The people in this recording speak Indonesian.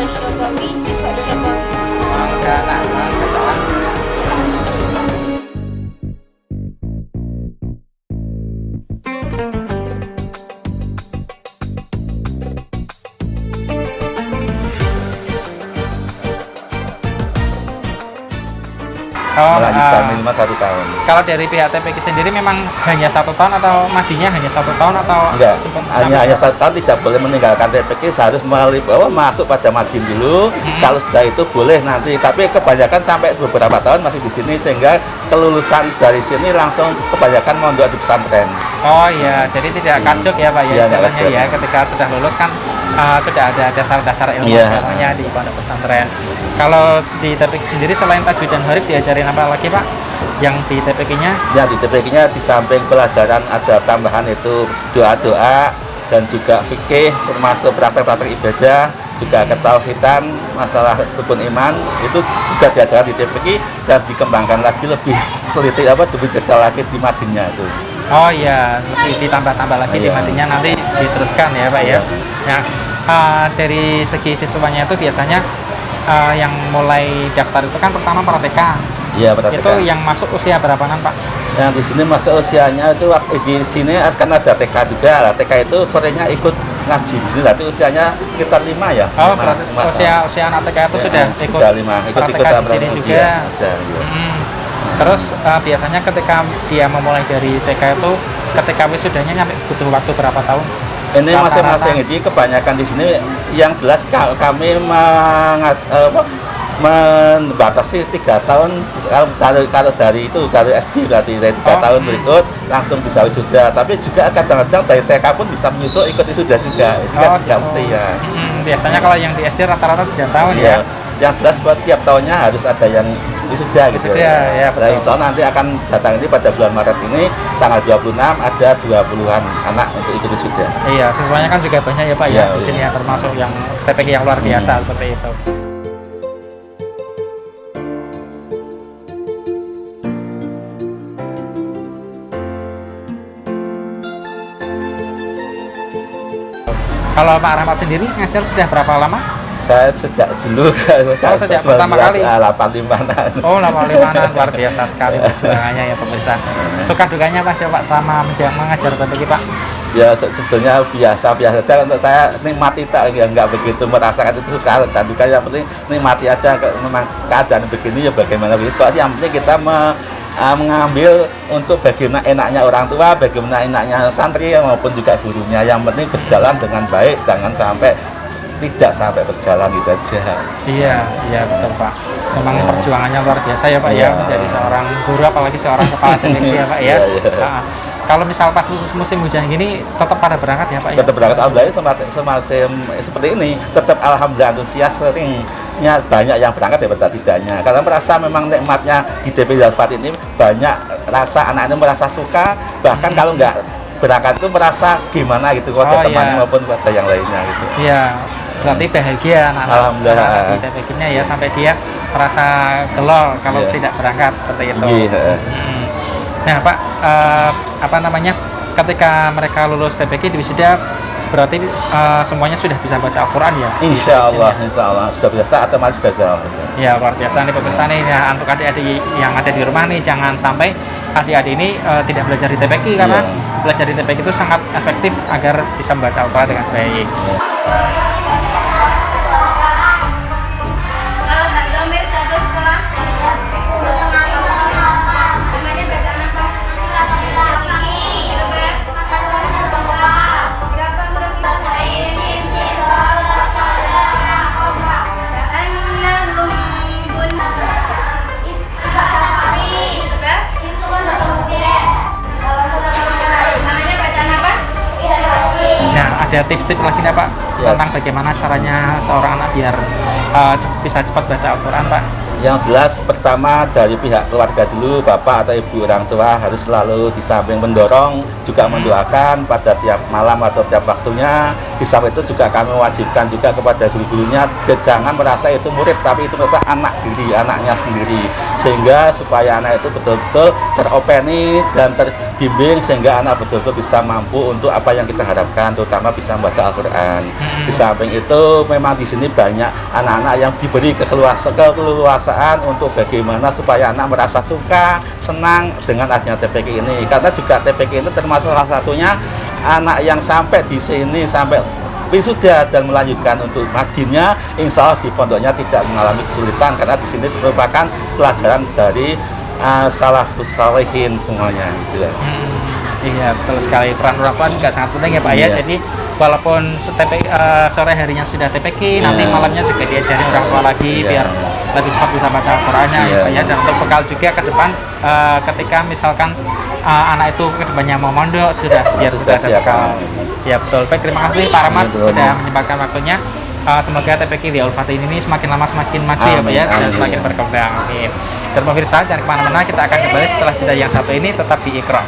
فالشفوي فالشفوي Mangga nak mangga salah. Melanjutkan minimal 1 tahun. Kalau dari pihak TPQ sendiri memang hanya 1 tahun atau madinya hanya 1 tahun atau Enggak, sampai hanya 1 tahun, tidak boleh meninggalkan TPQ, harus melalui bahwa masuk pada madin dulu. Kalau sudah itu boleh nanti, tapi kebanyakan sampai beberapa tahun masih di sini, sehingga kelulusan dari sini langsung kebanyakan mondok di pesantren. Oh iya, jadi tidak kacuk ya Pak ya, Iya, nggak istilahnya kacuk. ya, ketika sudah lulus kan sudah ada dasar-dasar ilmu Iya. agamanya di pondok pesantren. Kalau di TPQ sendiri selain tajwid dan harif diajarin apa lagi Pak? Yang di TPQ-nya? Ya, di TPQ-nya di samping pelajaran ada tambahan itu doa-doa dan juga fikih, termasuk praktek-praktek ibadah, juga ketauhidan, masalah rukun iman, itu sudah diajarkan di TPQ dan dikembangkan lagi lebih teliti, lebih detail lagi di madinnya itu. Oh iya, lebih ditambah-tambah lagi di Iya. matinya, nanti diteruskan ya Pak ya. Iya. Nah, dari segi siswanya itu biasanya yang mulai daftar itu kan pertama praktika. Iya, praktek. Itu yang masuk usia berapaan Pak? Yang di sini masa usianya itu waktu di sini kan ada TK juga. Lah, TK itu sorenya ikut ngaji di sini. Berarti usianya sekitar 5 ya. Oh, 5, berarti usia anak TK itu Ya, sudah ikut sudah 5, ikut praktek di sini juga. Ya, sudah, iya. Terus biasanya ketika dia memulai dari TK itu, ketika wisudanya nyampe butuh waktu berapa tahun? Ini Rata-rata. masing-masing ini kebanyakan di sini yang jelas kami membatasi 3 tahun. Kalau dari itu dari SD berarti dari 3 tahun berikut langsung bisa wisuda. Tapi juga kadang-kadang dari TK pun bisa menyusul ikut wisuda juga. Itu kan tidak gitu. mesti ya. Biasanya kalau yang di SD rata-rata 3 tahun Iya. ya. Yang jelas buat setiap tahunnya harus ada yang wisuda gitu. Wisuda, ya, betul. Nah, insya Allah nanti akan datang ini pada bulan Maret ini tanggal 26 ada 20-an anak untuk ikut wisuda. Iya, siswanya kan juga banyak ya Pak ya, Iya, di sini ya, termasuk yang TPQ yang luar biasa seperti itu. Kalau Pak Rahmat sendiri ngajar sudah berapa lama? Saya sejak dulu sejak pertama kali. 85-an. Oh, 85-an, luar biasa sekali perjuangannya ya pemirsa. Suka dukanya Pak siapa sama mengajar TPQ Pak? Ya sebetulnya biasa-biasa saja, untuk saya nikmati tak, ya nggak begitu merasakan itu suka dan juga yang penting nikmati aja. Memang keadaan begini ya bagaimana begitu, yang penting kita mengambil untuk bagaimana enaknya orang tua, bagaimana enaknya santri maupun juga gurunya. Yang penting berjalan dengan baik, jangan sampai tidak sampai berjalan gitu aja. Iya, iya betul Pak. Memang perjuangannya luar biasa ya Pak ya, Iya. menjadi seorang guru apalagi seorang kepala TPQ ya Pak ya. Iya, iya. Nah, kalau misal pas musim hujan gini tetap pada berangkat ya Pak ya? Tetap berangkat, alhamdulillah semacam seperti ini, tetap alhamdulillah antusias, seringnya banyak yang berangkat daripada tidaknya, karena merasa memang nikmatnya di TPQ Al-Fat ini banyak rasa anak-anak merasa suka, bahkan kalau nggak berangkat itu merasa gimana gitu kepada temannya iya. maupun kepada yang lainnya gitu. Iya, berarti bahagia anak-anak Alhamdulillah. di TPQ-nya ya, sampai dia merasa gelo kalau Iya. tidak berangkat seperti itu. Iya. Nah Pak, apa namanya, ketika mereka lulus TPQ di wisuda berarti semuanya sudah bisa baca Al-Quran ya? Insya Allah sudah biasa atau masih bisa. Ya luar biasa nih pemirsa nih ya, untuk adik-adik yang ada di rumah nih, jangan sampai adik-adik ini tidak belajar di TPQ, karena belajar di TPQ itu sangat efektif agar bisa membaca Al-Quran dengan baik. Kalau tak domir jatuh sekolah namanya bacaan apa? Berapa huruf Annahum bun namanya bacaan apa? Nah, ada tips-tips lagi nggak Pak Ya. tentang bagaimana caranya seorang anak biar bisa cepat baca Al-Quran Pak? Yang jelas pertama dari pihak keluarga dulu, bapak atau ibu orang tua harus selalu di samping mendorong, juga mendoakan pada tiap malam atau tiap waktunya. Di samping itu juga kami mewajibkan juga kepada guru-gurunya, jangan merasa itu murid, tapi itu merasa anaknya sendiri. sehingga supaya anak itu betul-betul teropeni dan terbimbing sehingga anak betul-betul bisa mampu untuk apa yang kita harapkan, terutama bisa membaca Al-Quran. Di samping itu memang di sini banyak anak-anak yang diberi keleluasaan untuk bagaimana supaya anak merasa suka, senang dengan adanya TPQ ini, karena juga TPQ ini termasuk salah satunya anak yang sampai di sini sampai wisuda dan melanjutkan untuk madinnya, insya Allah di pondoknya tidak mengalami kesulitan karena di sini merupakan pelajaran dari salafus salihin semuanya. Gitu. Iya, betul sekali. Peran orang tua juga sangat penting ya Pak ya. Jadi walaupun sore harinya sudah TPQ, nanti malamnya juga diajari orang tua lagi biar lebih cepat bisa baca Al-Qurannya ya Pak ya. Dan untuk bekal juga ke depan ketika misalkan anak itu kedepannya mau mondok sudah biar sudah ada bekal. Ya betul. Baik, terima kasih Pak Rahmat sudah menyempatkan waktunya. Semoga TPQ di Al-Fatih ini semakin lama semakin maju ya Pak ya, dan semakin berkembang. Amin. Dan pemirsa jangan kemana-mana, kita akan kembali setelah jeda yang satu ini, tetap di Iqra.